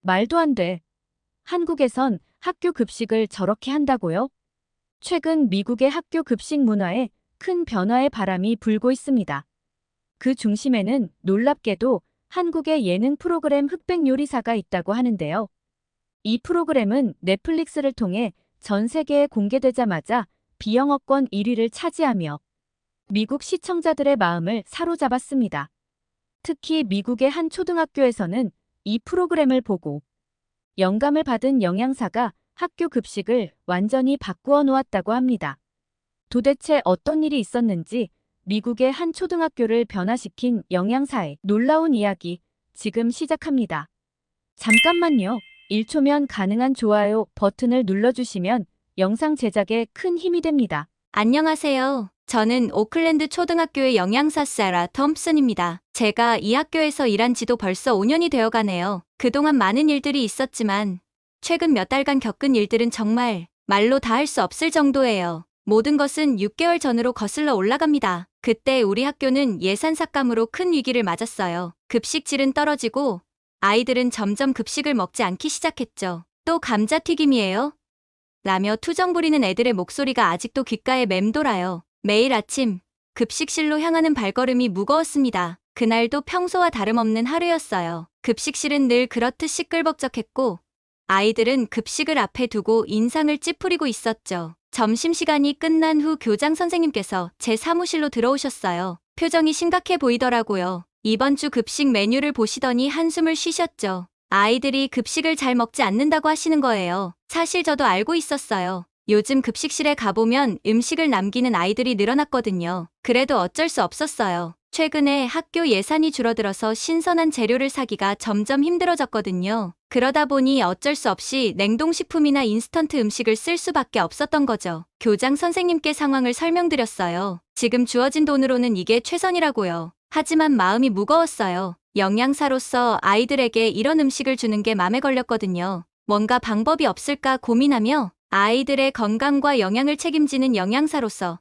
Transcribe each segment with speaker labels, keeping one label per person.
Speaker 1: 말도 안 돼. 한국에선 학교 급식을 저렇게 한다고요? 최근 미국의 학교 급식 문화에 큰 변화의 바람이 불고 있습니다. 그 중심에는 놀랍게도 한국의 예능 프로그램 흑백 요리사가 있다고 하는데요. 이 프로그램은 넷플릭스를 통해 전 세계에 공개되자마자 비영어권 1위를 차지하며 미국 시청자들의 마음을 사로잡았습니다. 특히 미국의 한 초등학교에서는 이 프로그램을 보고 영감을 받은 영양사가 학교 급식을 완전히 바꾸어 놓았다고 합니다. 도대체 어떤 일이 있었는지 미국의 한 초등학교를 변화시킨 영양사의 놀라운 이야기 지금 시작합니다. 잠깐만요. 1초면 가능한 좋아요 버튼을 눌러주시면 영상 제작에 큰 힘이 됩니다.
Speaker 2: 안녕하세요. 저는 오클랜드 초등학교의 영양사 사라 톰슨입니다. 제가 이 학교에서 일한 지도 벌써 5년이 되어 가네요. 그동안 많은 일들이 있었지만 최근 몇 달간 겪은 일들은 정말 말로 다 할 수 없을 정도예요. 모든 것은 6개월 전으로 거슬러 올라갑니다. 그때 우리 학교는 예산 삭감으로 큰 위기를 맞았어요. 급식 질은 떨어지고 아이들은 점점 급식을 먹지 않기 시작했죠. 또 감자튀김이에요? 라며 투정 부리는 애들의 목소리가 아직도 귓가에 맴돌아요. 매일 아침 급식실로 향하는 발걸음이 무거웠습니다. 그날도 평소와 다름없는 하루였어요. 급식실은 늘 그렇듯 시끌벅적했고 아이들은 급식을 앞에 두고 인상을 찌푸리고 있었죠. 점심시간이 끝난 후 교장 선생님께서 제 사무실로 들어오셨어요. 표정이 심각해 보이더라고요. 이번 주 급식 메뉴를 보시더니 한숨을 쉬셨죠. 아이들이 급식을 잘 먹지 않는다고 하시는 거예요. 사실 저도 알고 있었어요. 요즘 급식실에 가보면 음식을 남기는 아이들이 늘어났거든요. 그래도 어쩔 수 없었어요. 최근에 학교 예산이 줄어들어서 신선한 재료를 사기가 점점 힘들어졌거든요. 그러다 보니 어쩔 수 없이 냉동식품이나 인스턴트 음식을 쓸 수밖에 없었던 거죠. 교장 선생님께 상황을 설명드렸어요. 지금 주어진 돈으로는 이게 최선이라고요. 하지만 마음이 무거웠어요. 영양사로서 아이들에게 이런 음식을 주는 게 맘에 걸렸거든요. 뭔가 방법이 없을까 고민하며 아이들의 건강과 영양을 책임지는 영양사로서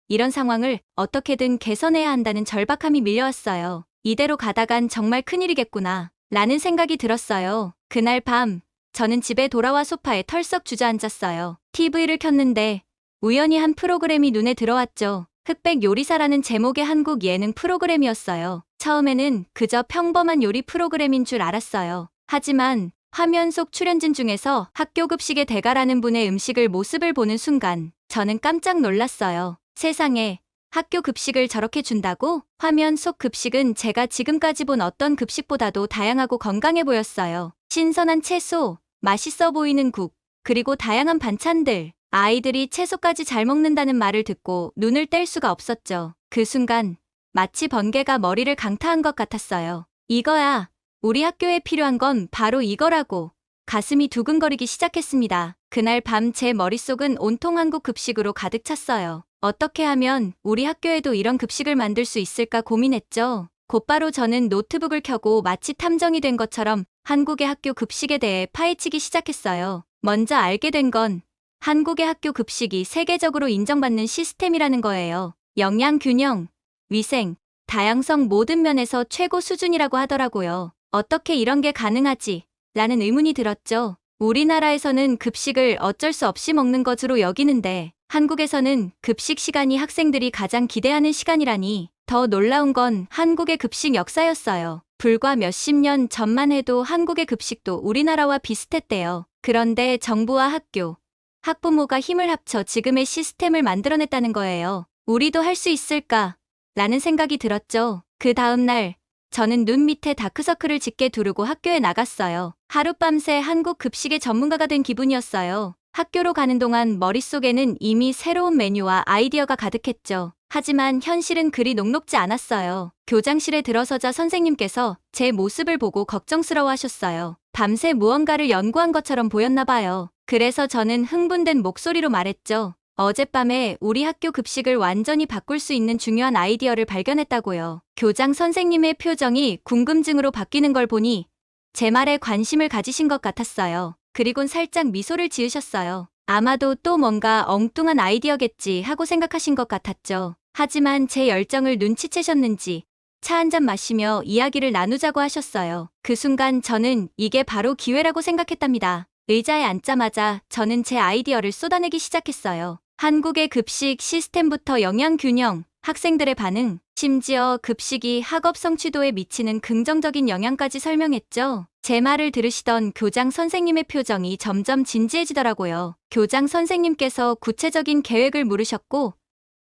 Speaker 2: 이런 상황을 어떻게든 개선해야 한다는 절박함이 밀려왔어요. 이대로 가다간 정말 큰일이겠구나 라는 생각이 들었어요. 그날 밤 저는 집에 돌아와 소파에 털썩 주저앉았어요. TV를 켰는데 우연히 한 프로그램이 눈에 들어왔죠. 흑백 요리사라는 제목의 한국 예능 프로그램이었어요. 처음에는 그저 평범한 요리 프로그램인 줄 알았어요. 하지만 화면 속 출연진 중에서 학교 급식의 대가라는 분의 음식을 모습을 보는 순간 저는 깜짝 놀랐어요. 세상에 학교 급식을 저렇게 준다고? 화면 속 급식은 제가 지금까지 본 어떤 급식보다도 다양하고 건강해 보였어요. 신선한 채소, 맛있어 보이는 국, 그리고 다양한 반찬들. 아이들이 채소까지 잘 먹는다는 말을 듣고 눈을 뗄 수가 없었죠. 그 순간 마치 번개가 머리를 강타한 것 같았어요. 이거야. 우리 학교에 필요한 건 바로 이거라고. 가슴이 두근거리기 시작했습니다. 그날 밤 제 머릿속은 온통 한국 급식으로 가득 찼어요. 어떻게 하면 우리 학교에도 이런 급식을 만들 수 있을까 고민했죠. 곧바로 저는 노트북을 켜고 마치 탐정이 된 것처럼 한국의 학교 급식에 대해 파헤치기 시작했어요. 먼저 알게 된 건 한국의 학교 급식이 세계적으로 인정받는 시스템이라는 거예요. 영양 균형, 위생, 다양성 모든 면에서 최고 수준이라고 하더라고요. 어떻게 이런 게 가능하지? 라는 의문이 들었죠. 우리나라에서는 급식을 어쩔 수 없이 먹는 것으로 여기는데 한국에서는 급식 시간이 학생들이 가장 기대하는 시간이라니 더 놀라운 건 한국의 급식 역사였어요. 불과 몇십 년 전만 해도 한국의 급식도 우리나라와 비슷했대요. 그런데 정부와 학교, 학부모가 힘을 합쳐 지금의 시스템을 만들어냈다는 거예요. 우리도 할 수 있을까? 라는 생각이 들었죠. 그 다음 날 저는 눈 밑에 다크서클을 짙게 두르고 학교에 나갔어요. 하룻밤새 한국 급식의 전문가가 된 기분이었어요. 학교로 가는 동안 머릿속에는 이미 새로운 메뉴와 아이디어가 가득했죠. 하지만 현실은 그리 녹록지 않았어요. 교장실에 들어서자 선생님께서 제 모습을 보고 걱정스러워하셨어요. 밤새 무언가를 연구한 것처럼 보였나 봐요. 그래서 저는 흥분된 목소리로 말했죠. 어젯밤에 우리 학교 급식을 완전히 바꿀 수 있는 중요한 아이디어를 발견했다고요. 교장 선생님의 표정이 궁금증으로 바뀌는 걸 보니 제 말에 관심을 가지신 것 같았어요. 그리곤 살짝 미소를 지으셨어요. 아마도 또 뭔가 엉뚱한 아이디어겠지 하고 생각하신 것 같았죠. 하지만 제 열정을 눈치채셨는지 차 한 잔 마시며 이야기를 나누자고 하셨어요. 그 순간 저는 이게 바로 기회라고 생각했답니다. 의자에 앉자마자 저는 제 아이디어를 쏟아내기 시작했어요. 한국의 급식 시스템부터 영양 균형, 학생들의 반응, 심지어 급식이 학업 성취도에 미치는 긍정적인 영향까지 설명했죠. 제 말을 들으시던 교장 선생님의 표정이 점점 진지해지더라고요. 교장 선생님께서 구체적인 계획을 물으셨고,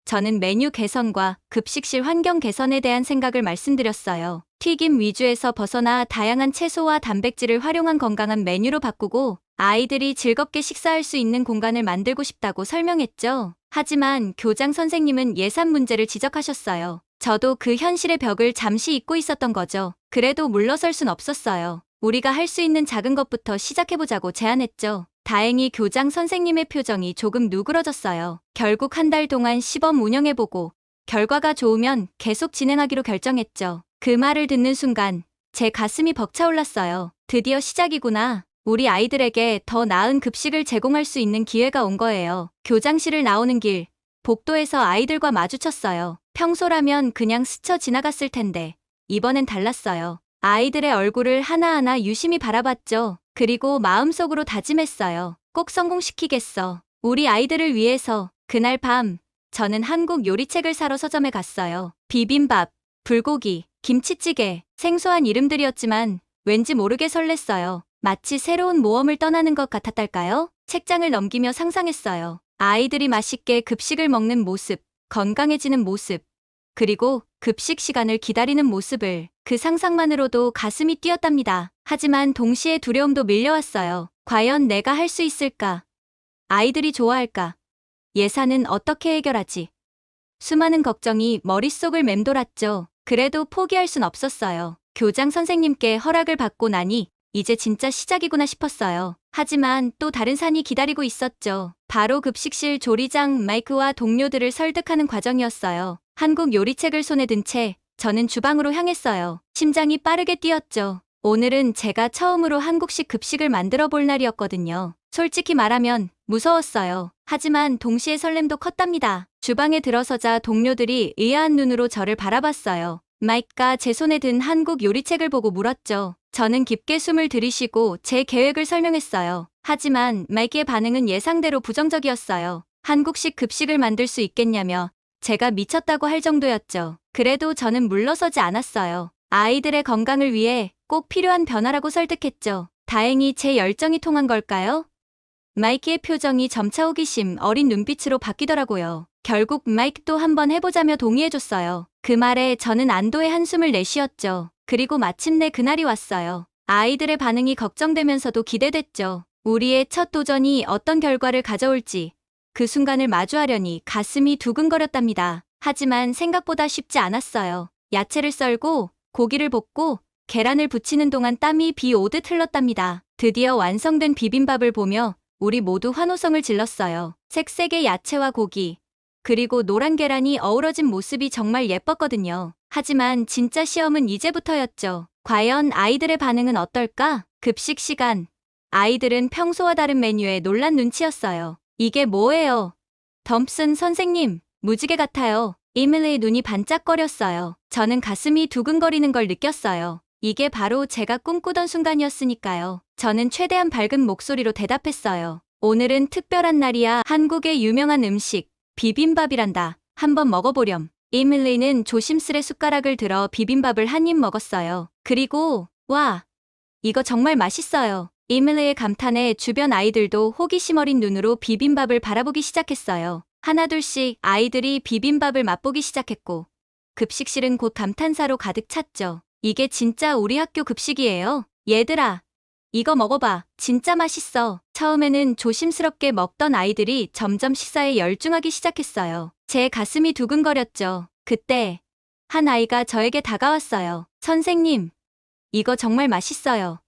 Speaker 2: 저는 메뉴 개선과 급식실 환경 개선에 대한 생각을 말씀드렸어요. 튀김 위주에서 벗어나 다양한 채소와 단백질을 활용한 건강한 메뉴로 바꾸고 아이들이 즐겁게 식사할 수 있는 공간을 만들고 싶다고 설명했죠. 하지만 교장 선생님은 예산 문제를 지적하셨어요. 저도 그 현실의 벽을 잠시 잊고 있었던 거죠. 그래도 물러설 순 없었어요. 우리가 할 수 있는 작은 것부터 시작해보자고 제안했죠. 다행히 교장 선생님의 표정이 조금 누그러졌어요. 결국 한 달 동안 시범 운영해보고 결과가 좋으면 계속 진행하기로 결정했죠. 그 말을 듣는 순간 제 가슴이 벅차올랐어요. 드디어 시작이구나. 우리 아이들에게 더 나은 급식을 제공할 수 있는 기회가 온 거예요. 교장실을 나오는 길, 복도에서 아이들과 마주쳤어요. 평소라면 그냥 스쳐 지나갔을 텐데 이번엔 달랐어요. 아이들의 얼굴을 하나하나 유심히 바라봤죠. 그리고 마음속으로 다짐했어요. 꼭 성공시키겠어. 우리 아이들을 위해서. 그날 밤 저는 한국 요리책을 사러 서점에 갔어요. 비빔밥, 불고기, 김치찌개, 생소한 이름들이었지만 왠지 모르게 설렜어요. 마치 새로운 모험을 떠나는 것 같았달까요? 책장을 넘기며 상상했어요. 아이들이 맛있게 급식을 먹는 모습, 건강해지는 모습, 그리고 급식 시간을 기다리는 모습을. 그 상상만으로도 가슴이 뛰었답니다. 하지만 동시에 두려움도 밀려왔어요. 과연 내가 할 수 있을까? 아이들이 좋아할까? 예산은 어떻게 해결하지? 수많은 걱정이 머릿속을 맴돌았죠. 그래도 포기할 순 없었어요. 교장 선생님께 허락을 받고 나니 이제 진짜 시작이구나 싶었어요. 하지만 또 다른 산이 기다리고 있었죠. 바로 급식실 조리장 마이크와 동료들을 설득하는 과정이었어요. 한국 요리책을 손에 든 채 저는 주방으로 향했어요. 심장이 빠르게 뛰었죠. 오늘은 제가 처음으로 한국식 급식을 만들어 볼 날이었거든요. 솔직히 말하면 무서웠어요. 하지만 동시에 설렘도 컸답니다. 주방에 들어서자 동료들이 의아한 눈으로 저를 바라봤어요. 마이크가 제 손에 든 한국 요리책을 보고 물었죠. 저는 깊게 숨을 들이쉬고 제 계획을 설명했어요. 하지만 마이크의 반응은 예상대로 부정적이었어요. 한국식 급식을 만들 수 있겠냐며 제가 미쳤다고 할 정도였죠. 그래도 저는 물러서지 않았어요. 아이들의 건강을 위해 꼭 필요한 변화라고 설득했죠. 다행히 제 열정이 통한 걸까요? 마이크의 표정이 점차 호기심 어린 눈빛으로 바뀌더라고요. 결국 마이크도 한번 해보자며 동의해줬어요. 그 말에 저는 안도의 한숨을 내쉬었죠. 그리고 마침내 그날이 왔어요. 아이들의 반응이 걱정되면서도 기대됐죠. 우리의 첫 도전이 어떤 결과를 가져올지 그 순간을 마주하려니 가슴이 두근거렸답니다. 하지만 생각보다 쉽지 않았어요. 야채를 썰고 고기를 볶고 계란을 부치는 동안 땀이 비 오듯 흘렀답니다. 드디어 완성된 비빔밥을 보며 우리 모두 환호성을 질렀어요. 색색의 야채와 고기, 그리고 노란 계란이 어우러진 모습이 정말 예뻤거든요. 하지만 진짜 시험은 이제부터였죠. 과연 아이들의 반응은 어떨까? 급식 시간. 아이들은 평소와 다른 메뉴에 놀란 눈치였어요. 이게 뭐예요? 덤슨 선생님, 무지개 같아요. 이밀리의 눈이 반짝거렸어요. 저는 가슴이 두근거리는 걸 느꼈어요. 이게 바로 제가 꿈꾸던 순간이었으니까요. 저는 최대한 밝은 목소리로 대답했어요. 오늘은 특별한 날이야. 한국의 유명한 음식, 비빔밥이란다. 한번 먹어보렴. 이밀리는 조심스레 숟가락을 들어 비빔밥을 한 입 먹었어요. 그리고, 와, 이거 정말 맛있어요. 이밀리의 감탄에 주변 아이들도 호기심 어린 눈으로 비빔밥을 바라보기 시작했어요. 하나둘씩 아이들이 비빔밥을 맛보기 시작했고 급식실은 곧 감탄사로 가득 찼죠. 이게 진짜 우리 학교 급식이에요. 얘들아, 이거 먹어봐. 진짜 맛있어. 처음에는 조심스럽게 먹던 아이들이 점점 식사에 열중하기 시작했어요. 제 가슴이 두근거렸죠. 그때 한 아이가 저에게 다가왔어요. 선생님, 이거 정말 맛있어요.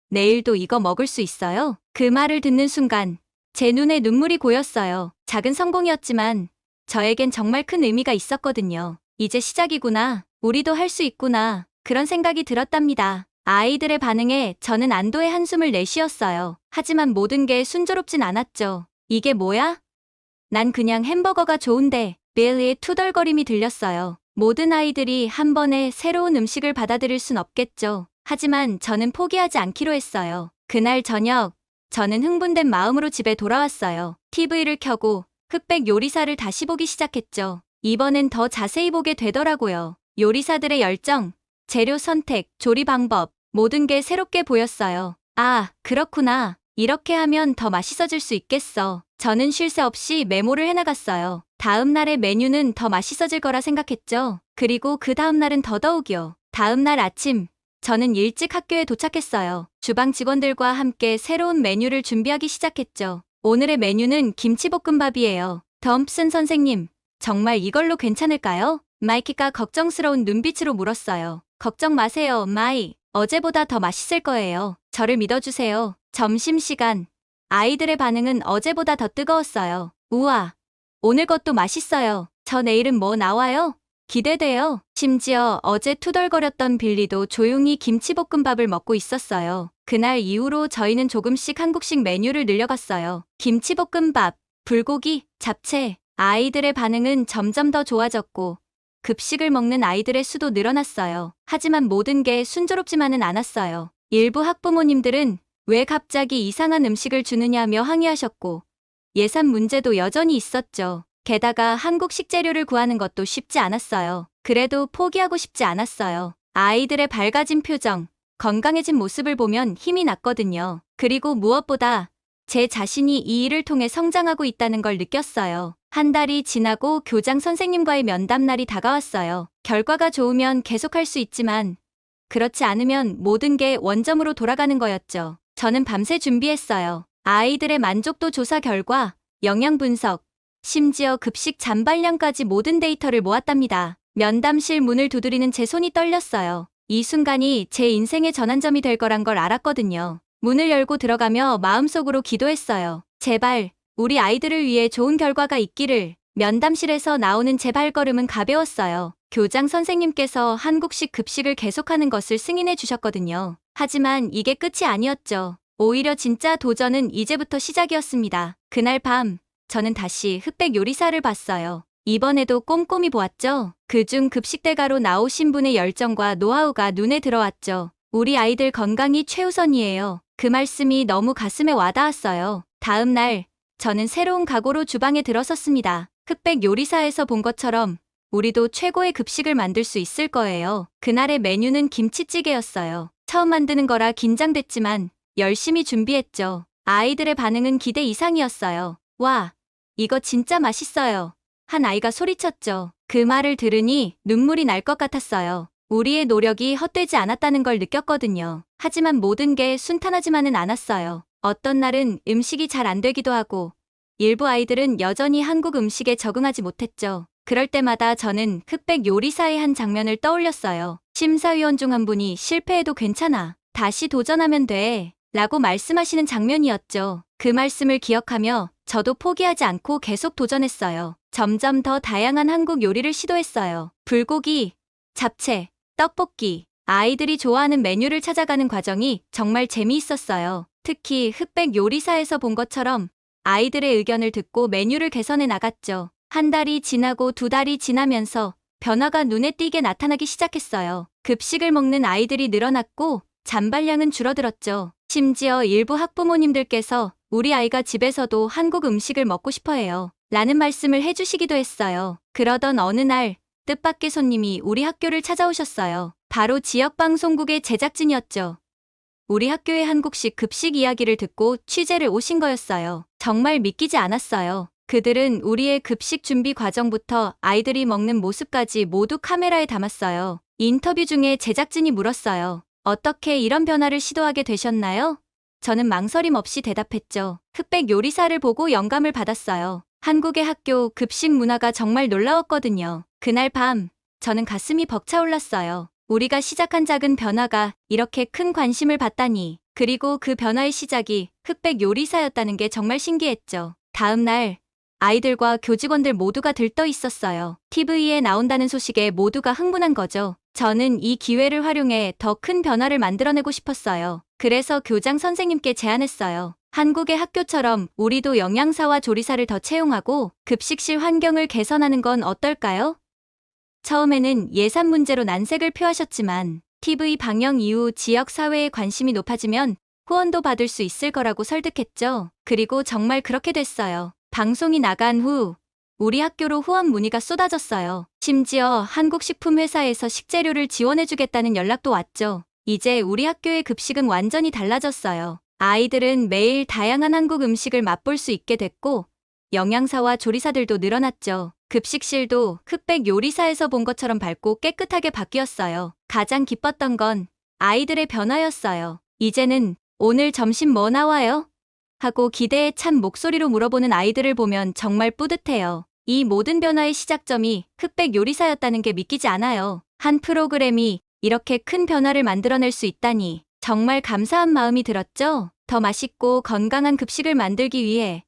Speaker 2: 내일도 이거 먹을 수 있어요? 그 말을 듣는 순간 제 눈에 눈물이 고였어요. 작은 성공이었지만 저에겐 정말 큰 의미가 있었거든요. 이제 시작이구나. 우리도 할 수 있구나. 그런 생각이 들었답니다. 아이들의 반응에 저는 안도의 한숨을 내쉬었어요. 하지만 모든 게 순조롭진 않았죠. 이게 뭐야? 난 그냥 햄버거가 좋은데. 빌리의 투덜거림이 들렸어요. 모든 아이들이 한 번에 새로운 음식을 받아들일 순 없겠죠. 하지만 저는 포기하지 않기로 했어요. 그날 저녁, 저는 흥분된 마음으로 집에 돌아왔어요. TV를 켜고 흑백 요리사를 다시 보기 시작했죠. 이번엔 더 자세히 보게 되더라고요. 요리사들의 열정, 재료 선택, 조리 방법, 모든 게 새롭게 보였어요. 아, 그렇구나. 이렇게 하면 더 맛있어질 수 있겠어. 저는 쉴 새 없이 메모를 해나갔어요. 다음 날의 메뉴는 더 맛있어질 거라 생각했죠. 그리고 그 다음 날은 더더욱이요. 다음 날 아침, 저는 일찍 학교에 도착했어요. 주방 직원들과 함께 새로운 메뉴를 준비하기 시작했죠. 오늘의 메뉴는 김치볶음밥이에요. 덤슨 선생님, 정말 이걸로 괜찮을까요? 마이키가 걱정스러운 눈빛으로 물었어요. 걱정 마세요, 마이. 어제보다 더 맛있을 거예요. 저를 믿어주세요. 점심시간. 아이들의 반응은 어제보다 더 뜨거웠어요. 우와, 오늘 것도 맛있어요. 저 내일은 뭐 나와요? 기대돼요. 심지어 어제 투덜거렸던 빌리도 조용히 김치볶음밥을 먹고 있었어요. 그날 이후로 저희는 조금씩 한국식 메뉴를 늘려갔어요. 김치볶음밥, 불고기, 잡채. 아이들의 반응은 점점 더 좋아졌고 급식을 먹는 아이들의 수도 늘어났어요. 하지만 모든 게 순조롭지만은 않았어요. 일부 학부모님들은 왜 갑자기 이상한 음식을 주느냐며 항의하셨고 예산 문제도 여전히 있었죠. 게다가 한국식 재료를 구하는 것도 쉽지 않았어요. 그래도 포기하고 싶지 않았어요. 아이들의 밝아진 표정, 건강해진 모습을 보면 힘이 났거든요. 그리고 무엇보다 제 자신이 이 일을 통해 성장하고 있다는 걸 느꼈어요. 한 달이 지나고 교장 선생님과의 면담 날이 다가왔어요. 결과가 좋으면 계속할 수 있지만 그렇지 않으면 모든 게 원점으로 돌아가는 거였죠. 저는 밤새 준비했어요. 아이들의 만족도 조사 결과, 영양 분석, 심지어 급식 잔발량까지 모든 데이터를 모았답니다. 면담실 문을 두드리는 제 손이 떨렸어요. 이 순간이 제 인생의 전환점이 될 거란 걸 알았거든요. 문을 열고 들어가며 마음속으로 기도했어요. 제발, 우리 아이들을 위해 좋은 결과가 있기를. 면담실에서 나오는 제 발걸음은 가벼웠어요. 교장 선생님께서 한국식 급식을 계속하는 것을 승인해 주셨거든요. 하지만 이게 끝이 아니었죠. 오히려 진짜 도전은 이제부터 시작이었습니다. 그날 밤, 저는 다시 흑백 요리사를 봤어요. 이번에도 꼼꼼히 보았죠. 그중 급식대가로 나오신 분의 열정과 노하우가 눈에 들어왔죠. 우리 아이들 건강이 최우선이에요. 그 말씀이 너무 가슴에 와닿았어요. 다음 날, 저는 새로운 각오로 주방에 들어섰습니다. 흑백 요리사에서 본 것처럼 우리도 최고의 급식을 만들 수 있을 거예요. 그날의 메뉴는 김치찌개였어요. 처음 만드는 거라 긴장됐지만 열심히 준비했죠. 아이들의 반응은 기대 이상이었어요. 와, 이거 진짜 맛있어요. 한 아이가 소리쳤죠. 그 말을 들으니 눈물이 날 것 같았어요. 우리의 노력이 헛되지 않았다는 걸 느꼈거든요. 하지만 모든 게 순탄하지만은 않았어요. 어떤 날은 음식이 잘 안 되기도 하고 일부 아이들은 여전히 한국 음식에 적응하지 못했죠. 그럴 때마다 저는 흑백 요리사의 한 장면을 떠올렸어요. 심사위원 중 한 분이 실패해도 괜찮아. 다시 도전하면 돼. 라고 말씀하시는 장면이었죠. 그 말씀을 기억하며 저도 포기하지 않고 계속 도전했어요. 점점 더 다양한 한국 요리를 시도했어요. 불고기, 잡채, 떡볶이. 아이들이 좋아하는 메뉴를 찾아가는 과정이 정말 재미있었어요. 특히 흑백 요리사에서 본 것처럼 아이들의 의견을 듣고 메뉴를 개선해 나갔죠. 한 달이 지나고 두 달이 지나면서 변화가 눈에 띄게 나타나기 시작했어요. 급식을 먹는 아이들이 늘어났고 잔발량은 줄어들었죠. 심지어 일부 학부모님들께서 우리 아이가 집에서도 한국 음식을 먹고 싶어 해요. 라는 말씀을 해주시기도 했어요. 그러던 어느 날 뜻밖의 손님이 우리 학교를 찾아오셨어요. 바로 지역방송국의 제작진이었죠. 우리 학교의 한국식 급식 이야기를 듣고 취재를 오신 거였어요. 정말 믿기지 않았어요. 그들은 우리의 급식 준비 과정부터 아이들이 먹는 모습까지 모두 카메라에 담았어요. 인터뷰 중에 제작진이 물었어요. 어떻게 이런 변화를 시도하게 되셨나요? 저는 망설임 없이 대답했죠. 흑백 요리사를 보고 영감을 받았어요. 한국의 학교 급식 문화가 정말 놀라웠거든요. 그날 밤, 저는 가슴이 벅차올랐어요. 우리가 시작한 작은 변화가 이렇게 큰 관심을 받다니. 그리고 그 변화의 시작이 흑백 요리사였다는 게 정말 신기했죠. 다음 날, 아이들과 교직원들 모두가 들떠 있었어요. TV에 나온다는 소식에 모두가 흥분한 거죠. 저는 이 기회를 활용해 더 큰 변화를 만들어내고 싶었어요. 그래서 교장 선생님께 제안했어요. 한국의 학교처럼 우리도 영양사와 조리사를 더 채용하고 급식실 환경을 개선하는 건 어떨까요? 처음에는 예산 문제로 난색을 표하셨지만 TV 방영 이후 지역 사회에 관심이 높아지면 후원도 받을 수 있을 거라고 설득했죠. 그리고 정말 그렇게 됐어요. 방송이 나간 후 우리 학교로 후원 문의가 쏟아졌어요. 심지어 한국식품회사에서 식재료를 지원해주겠다는 연락도 왔죠. 이제 우리 학교의 급식은 완전히 달라졌어요. 아이들은 매일 다양한 한국 음식을 맛볼 수 있게 됐고 영양사와 조리사들도 늘어났죠. 급식실도 흑백 요리사에서 본 것처럼 밝고 깨끗하게 바뀌었어요. 가장 기뻤던 건 아이들의 변화였어요. 이제는 오늘 점심 뭐 나와요? 하고 기대에 찬 목소리로 물어보는 아이들을 보면 정말 뿌듯해요. 이 모든 변화의 시작점이 흑백 요리사였다는 게 믿기지 않아요. 한 프로그램이 이렇게 큰 변화를 만들어낼 수 있다니 정말 감사한 마음이 들었죠. 더 맛있고 건강한 급식을 만들기 위해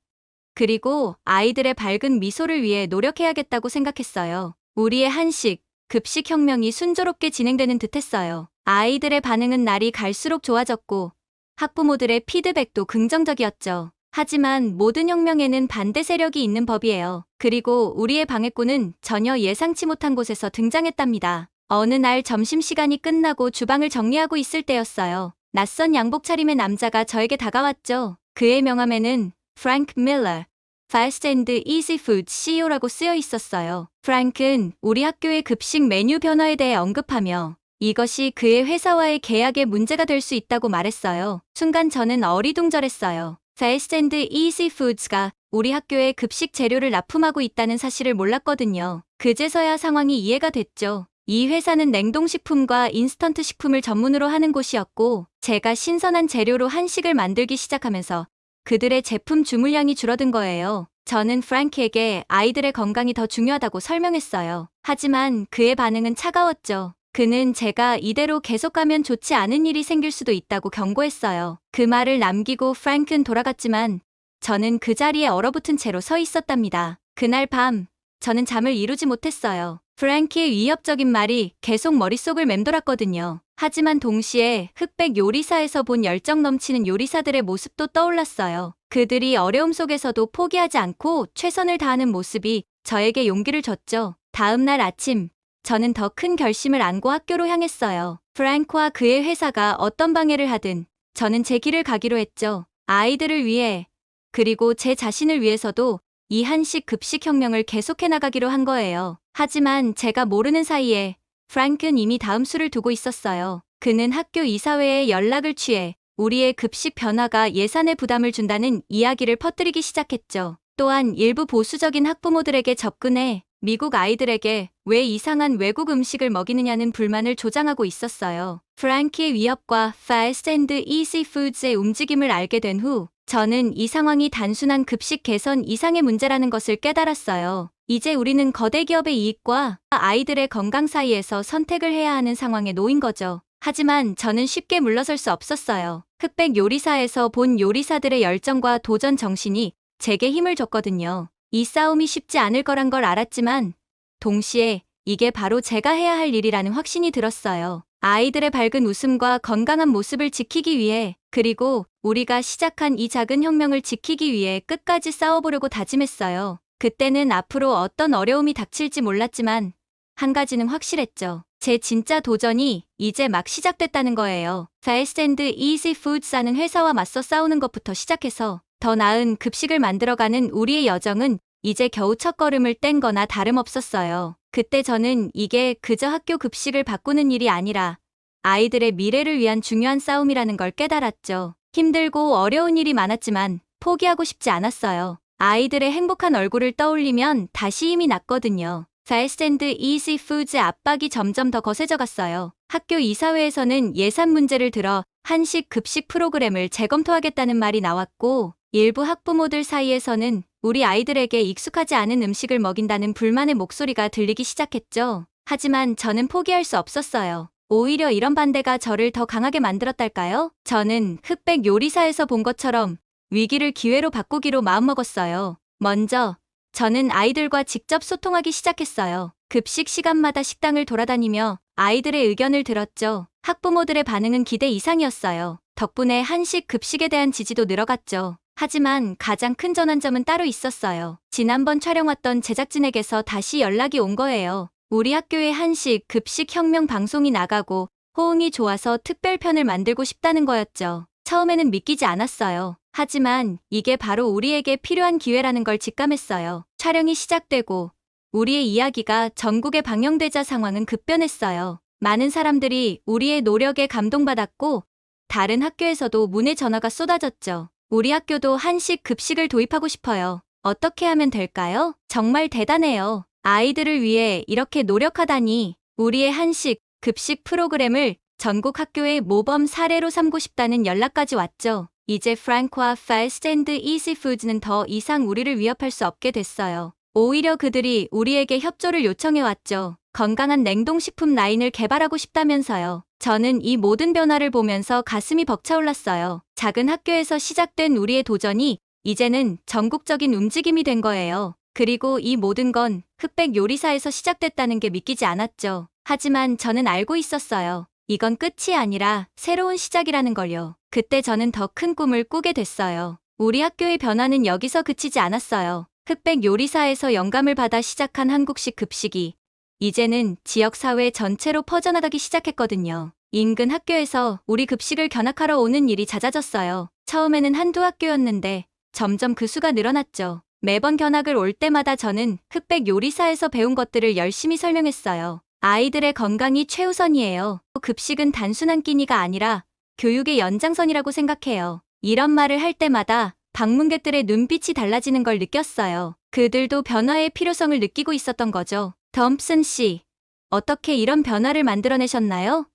Speaker 2: 그리고 아이들의 밝은 미소를 위해 노력해야겠다고 생각했어요. 우리의 한식, 급식 혁명이 순조롭게 진행되는 듯했어요. 아이들의 반응은 날이 갈수록 좋아졌고 학부모들의 피드백도 긍정적이었죠. 하지만 모든 혁명에는 반대 세력이 있는 법이에요. 그리고 우리의 방해꾼은 전혀 예상치 못한 곳에서 등장했답니다. 어느 날 점심시간이 끝나고 주방을 정리하고 있을 때였어요. 낯선 양복 차림의 남자가 저에게 다가왔죠. 그의 명함에는 프랭크 밀러, Fast and Easy Foods CEO라고 쓰여 있었어요. 프랭크는 우리 학교의 급식 메뉴 변화에 대해 언급하며 이것이 그의 회사와의 계약에 문제가 될 수 있다고 말했어요. 순간 저는 어리둥절했어요. Fast and Easy Foods가 우리 학교에 급식 재료를 납품하고 있다는 사실을 몰랐거든요. 그제서야 상황이 이해가 됐죠. 이 회사는 냉동식품과 인스턴트 식품을 전문으로 하는 곳이었고 제가 신선한 재료로 한식을 만들기 시작하면서 그들의 제품 주문량이 줄어든 거예요. 저는 프랭크에게 아이들의 건강이 더 중요하다고 설명했어요. 하지만 그의 반응은 차가웠죠. 그는 제가 이대로 계속하면 좋지 않은 일이 생길 수도 있다고 경고했어요. 그 말을 남기고 프랭크는 돌아갔지만 저는 그 자리에 얼어붙은 채로 서 있었답니다. 그날 밤 저는 잠을 이루지 못했어요. 프랭크의 위협적인 말이 계속 머릿속을 맴돌았거든요. 하지만 동시에 흑백 요리사에서 본 열정 넘치는 요리사들의 모습도 떠올랐어요. 그들이 어려움 속에서도 포기하지 않고 최선을 다하는 모습이 저에게 용기를 줬죠. 다음 날 아침, 저는 더 큰 결심을 안고 학교로 향했어요. 프랭크와 그의 회사가 어떤 방해를 하든 저는 제 길을 가기로 했죠. 아이들을 위해, 그리고 제 자신을 위해서도 이 한식 급식 혁명을 계속해 나가기로 한 거예요. 하지만 제가 모르는 사이에 프랭크는 이미 다음 수를 두고 있었어요. 그는 학교 이사회에 연락을 취해 우리의 급식 변화가 예산에 부담을 준다는 이야기를 퍼뜨리기 시작했죠. 또한 일부 보수적인 학부모들에게 접근해 미국 아이들에게 왜 이상한 외국 음식을 먹이느냐는 불만을 조장하고 있었어요. 프랭크의 위협과 Fast and Easy Foods의 움직임을 알게 된 후 저는 이 상황이 단순한 급식 개선 이상의 문제라는 것을 깨달았어요. 이제 우리는 거대 기업의 이익과 아이들의 건강 사이에서 선택을 해야 하는 상황에 놓인 거죠. 하지만 저는 쉽게 물러설 수 없었어요. 흑백 요리사에서 본 요리사들의 열정과 도전 정신이 제게 힘을 줬거든요. 이 싸움이 쉽지 않을 거란 걸 알았지만 동시에 이게 바로 제가 해야 할 일이라는 확신이 들었어요. 아이들의 밝은 웃음과 건강한 모습을 지키기 위해 그리고 우리가 시작한 이 작은 혁명을 지키기 위해 끝까지 싸워보려고 다짐했어요. 그때는 앞으로 어떤 어려움이 닥칠지 몰랐지만 한 가지는 확실했죠. 제 진짜 도전이 이제 막 시작됐다는 거예요. Fast and Easy Foods라는 회사와 맞서 싸우는 것부터 시작해서 더 나은 급식을 만들어가는 우리의 여정은 이제 겨우 첫걸음을 뗀 거나 다름없었어요. 그때 저는 이게 그저 학교 급식을 바꾸는 일이 아니라 아이들의 미래를 위한 중요한 싸움이라는 걸 깨달았죠. 힘들고 어려운 일이 많았지만 포기하고 싶지 않았어요. 아이들의 행복한 얼굴을 떠올리면 다시 힘이 났거든요. Fast and Easy Foods의 압박이 점점 더 거세져 갔어요. 학교 이사회에서는 예산 문제를 들어 한식 급식 프로그램을 재검토하겠다는 말이 나왔고 일부 학부모들 사이에서는 우리 아이들에게 익숙하지 않은 음식을 먹인다는 불만의 목소리가 들리기 시작했죠. 하지만 저는 포기할 수 없었어요. 오히려 이런 반대가 저를 더 강하게 만들었달까요? 저는 흑백 요리사에서 본 것처럼 위기를 기회로 바꾸기로 마음먹었어요. 먼저 저는 아이들과 직접 소통하기 시작했어요. 급식 시간마다 식당을 돌아다니며 아이들의 의견을 들었죠. 학부모들의 반응은 기대 이상이었어요. 덕분에 한식 급식에 대한 지지도 늘어갔죠. 하지만 가장 큰 전환점은 따로 있었어요. 지난번 촬영 왔던 제작진에게서 다시 연락이 온 거예요. 우리 학교에 한식, 급식 혁명 방송이 나가고 호응이 좋아서 특별편을 만들고 싶다는 거였죠. 처음에는 믿기지 않았어요. 하지만 이게 바로 우리에게 필요한 기회라는 걸 직감했어요. 촬영이 시작되고 우리의 이야기가 전국에 방영되자 상황은 급변했어요. 많은 사람들이 우리의 노력에 감동받았고 다른 학교에서도 문의 전화가 쏟아졌죠. 우리 학교도 한식 급식을 도입하고 싶어요. 어떻게 하면 될까요? 정말 대단해요. 아이들을 위해 이렇게 노력하다니. 우리의 한식 급식 프로그램을 전국 학교의 모범 사례로 삼고 싶다는 연락까지 왔죠. 이제 프랭크와 Fast and Easy Foods는 더 이상 우리를 위협할 수 없게 됐어요. 오히려 그들이 우리에게 협조를 요청해왔죠. 건강한 냉동식품 라인을 개발하고 싶다면서요. 저는 이 모든 변화를 보면서 가슴이 벅차올랐어요. 작은 학교에서 시작된 우리의 도전이 이제는 전국적인 움직임이 된 거예요. 그리고 이 모든 건 흑백 요리사에서 시작됐다는 게 믿기지 않았죠. 하지만 저는 알고 있었어요. 이건 끝이 아니라 새로운 시작이라는 걸요. 그때 저는 더 큰 꿈을 꾸게 됐어요. 우리 학교의 변화는 여기서 그치지 않았어요. 흑백 요리사에서 영감을 받아 시작한 한국식 급식이 이제는 지역사회 전체로 퍼져나가기 시작했거든요. 인근 학교에서 우리 급식을 견학하러 오는 일이 잦아졌어요. 처음에는 한두 학교였는데 점점 그 수가 늘어났죠. 매번 견학을 올 때마다 저는 흑백 요리사에서 배운 것들을 열심히 설명했어요. 아이들의 건강이 최우선이에요. 급식은 단순한 끼니가 아니라 교육의 연장선이라고 생각해요. 이런 말을 할 때마다 방문객들의 눈빛이 달라지는 걸 느꼈어요. 그들도 변화의 필요성을 느끼고 있었던 거죠. 덤슨 씨, 어떻게 이런 변화를 만들어내셨나요?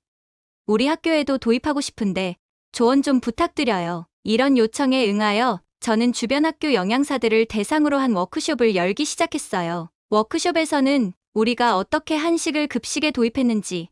Speaker 2: 우리 학교에도 도입하고 싶은데 조언 좀 부탁드려요. 이런 요청에 응하여 저는 주변 학교 영양사들을 대상으로 한 워크숍을 열기 시작했어요. 워크숍에서는 우리가 어떻게 한식을 급식에 도입했는지,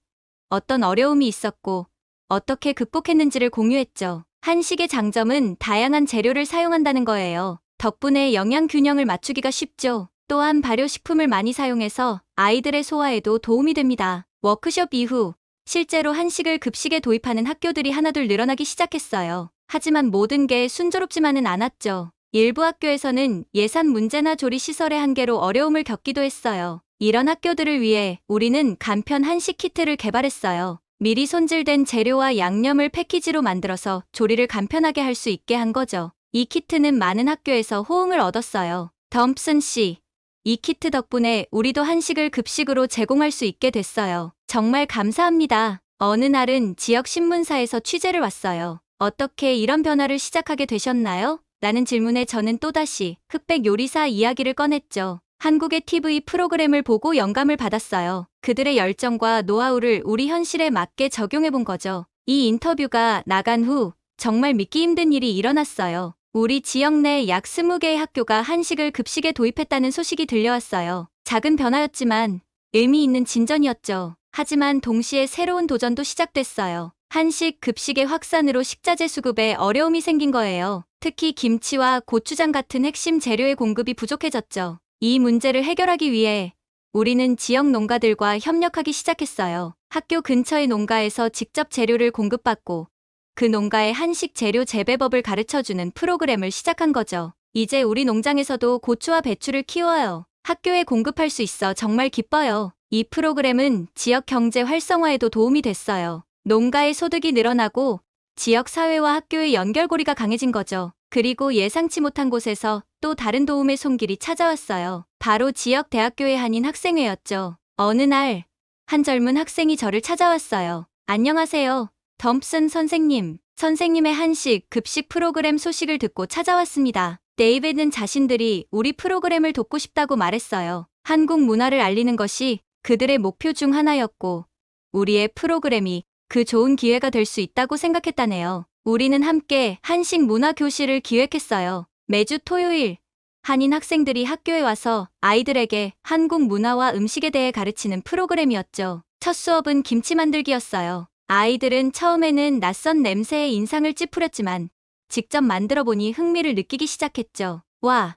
Speaker 2: 어떤 어려움이 있었고, 어떻게 극복했는지를 공유했죠. 한식의 장점은 다양한 재료를 사용한다는 거예요. 덕분에 영양 균형을 맞추기가 쉽죠. 또한 발효식품을 많이 사용해서 아이들의 소화에도 도움이 됩니다. 워크숍 이후 실제로 한식을 급식에 도입하는 학교들이 하나둘 늘어나기 시작했어요. 하지만 모든 게 순조롭지만은 않았죠. 일부 학교에서는 예산 문제나 조리 시설의 한계로 어려움을 겪기도 했어요. 이런 학교들을 위해 우리는 간편 한식 키트를 개발했어요. 미리 손질된 재료와 양념을 패키지로 만들어서 조리를 간편하게 할 수 있게 한 거죠. 이 키트는 많은 학교에서 호응을 얻었어요. 덤슨 씨, 이 키트 덕분에 우리도 한식을 급식으로 제공할 수 있게 됐어요. 정말 감사합니다. 어느 날은 지역 신문사에서 취재를 왔어요. 어떻게 이런 변화를 시작하게 되셨나요? 라는 질문에 저는 또다시 흑백 요리사 이야기를 꺼냈죠. 한국의 TV 프로그램을 보고 영감을 받았어요. 그들의 열정과 노하우를 우리 현실에 맞게 적용해 본 거죠. 이 인터뷰가 나간 후 정말 믿기 힘든 일이 일어났어요. 우리 지역 내 약 20개의 학교가 한식을 급식에 도입했다는 소식이 들려왔어요. 작은 변화였지만 의미 있는 진전이었죠. 하지만 동시에 새로운 도전도 시작됐어요. 한식 급식의 확산으로 식자재 수급에 어려움이 생긴 거예요. 특히 김치와 고추장 같은 핵심 재료의 공급이 부족해졌죠. 이 문제를 해결하기 위해 우리는 지역 농가들과 협력하기 시작했어요. 학교 근처의 농가에서 직접 재료를 공급받고 그 농가의 한식 재료 재배법을 가르쳐주는 프로그램을 시작한 거죠. 이제 우리 농장에서도 고추와 배추를 키워요. 학교에 공급할 수 있어 정말 기뻐요. 이 프로그램은 지역 경제 활성화에도 도움이 됐어요. 농가의 소득이 늘어나고 지역 사회와 학교의 연결고리가 강해진 거죠. 그리고 예상치 못한 곳에서 또 다른 도움의 손길이 찾아왔어요. 바로 지역 대학교의 한인 학생회였죠. 어느 날, 한 젊은 학생이 저를 찾아왔어요. 안녕하세요. 덤슨 선생님. 선생님의 한식, 급식 프로그램 소식을 듣고 찾아왔습니다. 데이빗은 자신들이 우리 프로그램을 돕고 싶다고 말했어요. 한국 문화를 알리는 것이 그들의 목표 중 하나였고, 우리의 프로그램이 그 좋은 기회가 될 수 있다고 생각했다네요. 우리는 함께 한식 문화 교실을 기획했어요. 매주 토요일, 한인 학생들이 학교에 와서 아이들에게 한국 문화와 음식에 대해 가르치는 프로그램이었죠. 첫 수업은 김치 만들기였어요. 아이들은 처음에는 낯선 냄새에 인상을 찌푸렸지만 직접 만들어 보니 흥미를 느끼기 시작했죠. 와,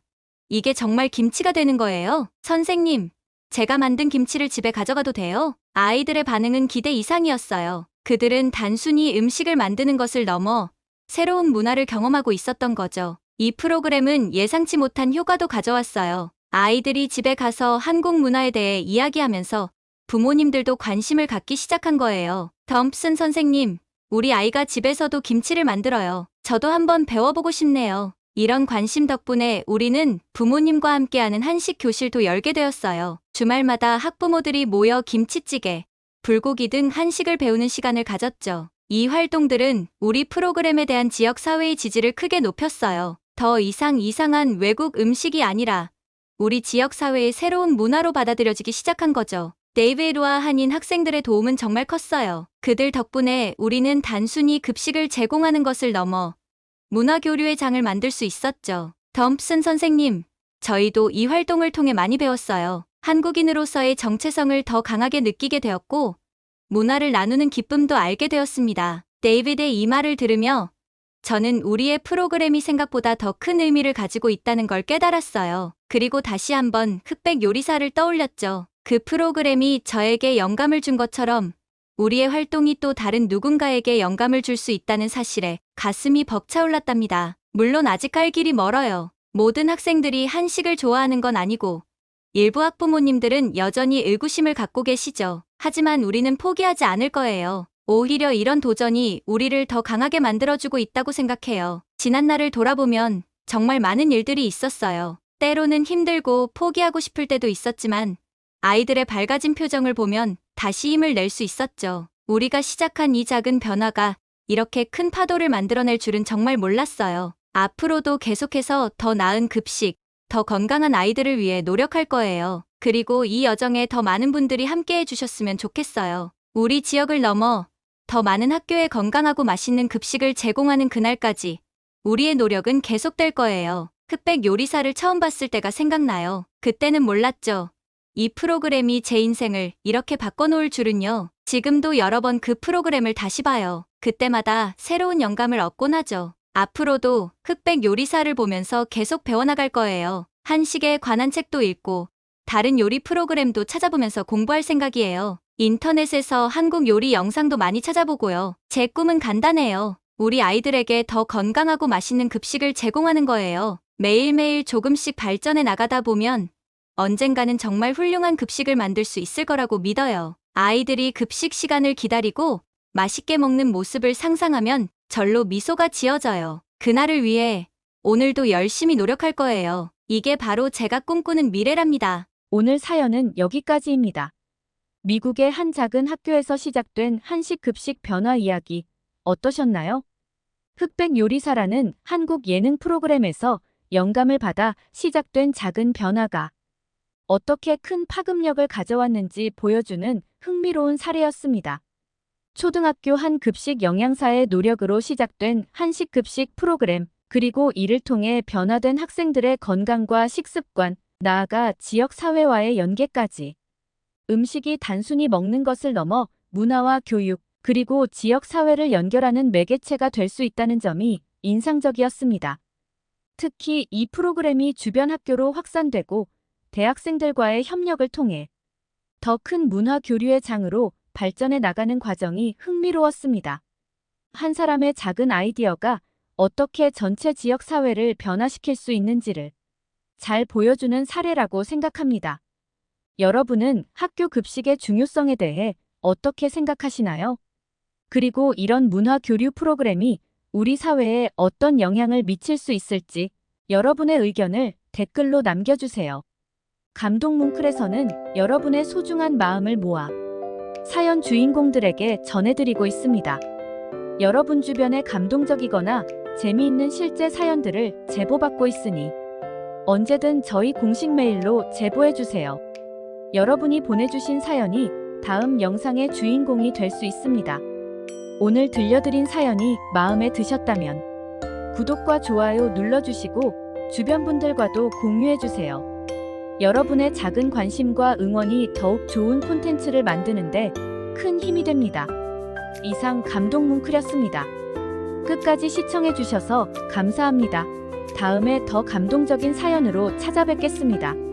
Speaker 2: 이게 정말 김치가 되는 거예요? 선생님, 제가 만든 김치를 집에 가져가도 돼요? 아이들의 반응은 기대 이상이었어요. 그들은 단순히 음식을 만드는 것을 넘어 새로운 문화를 경험하고 있었던 거죠. 이 프로그램은 예상치 못한 효과도 가져왔어요. 아이들이 집에 가서 한국 문화에 대해 이야기하면서 부모님들도 관심을 갖기 시작한 거예요. 덤슨 선생님, 우리 아이가 집에서도 김치를 만들어요. 저도 한번 배워보고 싶네요. 이런 관심 덕분에 우리는 부모님과 함께하는 한식 교실도 열게 되었어요. 주말마다 학부모들이 모여 김치찌개, 불고기 등 한식을 배우는 시간을 가졌죠. 이 활동들은 우리 프로그램에 대한 지역 사회의 지지를 크게 높였어요. 더 이상 이상한 외국 음식이 아니라 우리 지역 사회의 새로운 문화로 받아들여지기 시작한 거죠. 데이비드와 한인 학생들의 도움은 정말 컸어요. 그들 덕분에 우리는 단순히 급식을 제공하는 것을 넘어 문화교류의 장을 만들 수 있었죠. 덤슨 선생님, 저희도 이 활동을 통해 많이 배웠어요. 한국인으로서의 정체성을 더 강하게 느끼게 되었고, 문화를 나누는 기쁨도 알게 되었습니다. 데이비드의 이 말을 들으며 저는 우리의 프로그램이 생각보다 더 큰 의미를 가지고 있다는 걸 깨달았어요. 그리고 다시 한번 흑백 요리사를 떠올렸죠. 그 프로그램이 저에게 영감을 준 것처럼 우리의 활동이 또 다른 누군가에게 영감을 줄 수 있다는 사실에 가슴이 벅차올랐답니다. 물론 아직 갈 길이 멀어요. 모든 학생들이 한식을 좋아하는 건 아니고 일부 학부모님들은 여전히 의구심을 갖고 계시죠. 하지만 우리는 포기하지 않을 거예요. 오히려 이런 도전이 우리를 더 강하게 만들어주고 있다고 생각해요. 지난 날을 돌아보면 정말 많은 일들이 있었어요. 때로는 힘들고 포기하고 싶을 때도 있었지만 아이들의 밝아진 표정을 보면 다시 힘을 낼 수 있었죠. 우리가 시작한 이 작은 변화가 이렇게 큰 파도를 만들어낼 줄은 정말 몰랐어요. 앞으로도 계속해서 더 나은 급식, 더 건강한 아이들을 위해 노력할 거예요. 그리고 이 여정에 더 많은 분들이 함께해 주셨으면 좋겠어요. 우리 지역을 넘어 더 많은 학교에 건강하고 맛있는 급식을 제공하는 그날까지 우리의 노력은 계속될 거예요. 흑백 요리사를 처음 봤을 때가 생각나요. 그때는 몰랐죠. 이 프로그램이 제 인생을 이렇게 바꿔놓을 줄은요. 지금도 여러 번 그 프로그램을 다시 봐요. 그때마다 새로운 영감을 얻곤 하죠. 앞으로도 흑백 요리사를 보면서 계속 배워나갈 거예요. 한식에 관한 책도 읽고 다른 요리 프로그램도 찾아보면서 공부할 생각이에요. 인터넷에서 한국 요리 영상도 많이 찾아보고요. 제 꿈은 간단해요. 우리 아이들에게 더 건강하고 맛있는 급식을 제공하는 거예요. 매일매일 조금씩 발전해 나가다 보면 언젠가는 정말 훌륭한 급식을 만들 수 있을 거라고 믿어요. 아이들이 급식 시간을 기다리고 맛있게 먹는 모습을 상상하면 절로 미소가 지어져요. 그날을 위해 오늘도 열심히 노력할 거예요. 이게 바로 제가 꿈꾸는 미래랍니다.
Speaker 1: 오늘 사연은 여기까지입니다. 미국의 한 작은 학교에서 시작된 한식 급식 변화 이야기 어떠셨나요? 흑백 요리사라는 한국 예능 프로그램에서 영감을 받아 시작된 작은 변화가 어떻게 큰 파급력을 가져왔는지 보여주는 흥미로운 사례였습니다. 초등학교 한 급식 영양사의 노력으로 시작된 한식 급식 프로그램, 그리고 이를 통해 변화된 학생들의 건강과 식습관, 나아가 지역 사회와의 연계까지. 음식이 단순히 먹는 것을 넘어 문화와 교육, 그리고 지역 사회를 연결하는 매개체가 될 수 있다는 점이 인상적이었습니다. 특히 이 프로그램이 주변 학교로 확산되고 대학생들과의 협력을 통해 더 큰 문화 교류의 장으로 발전해 나가는 과정이 흥미로웠습니다. 한 사람의 작은 아이디어가 어떻게 전체 지역 사회를 변화시킬 수 있는지를 잘 보여주는 사례라고 생각합니다. 여러분은 학교 급식의 중요성에 대해 어떻게 생각하시나요? 그리고 이런 문화 교류 프로그램이 우리 사회에 어떤 영향을 미칠 수 있을지 여러분의 의견을 댓글로 남겨주세요. 감동 뭉클에서는 여러분의 소중한 마음을 모아 사연 주인공들에게 전해드리고 있습니다. 여러분 주변에 감동적이거나 재미있는 실제 사연들을 제보받고 있으니 언제든 저희 공식 메일로 제보해주세요. 여러분이 보내주신 사연이 다음 영상의 주인공이 될 수 있습니다. 오늘 들려드린 사연이 마음에 드셨다면 구독과 좋아요 눌러주시고 주변 분들과도 공유해주세요. 여러분의 작은 관심과 응원이 더욱 좋은 콘텐츠를 만드는데 큰 힘이 됩니다. 이상 감동 뭉클이었습니다. 끝까지 시청해주셔서 감사합니다. 다음에 더 감동적인 사연으로 찾아뵙겠습니다.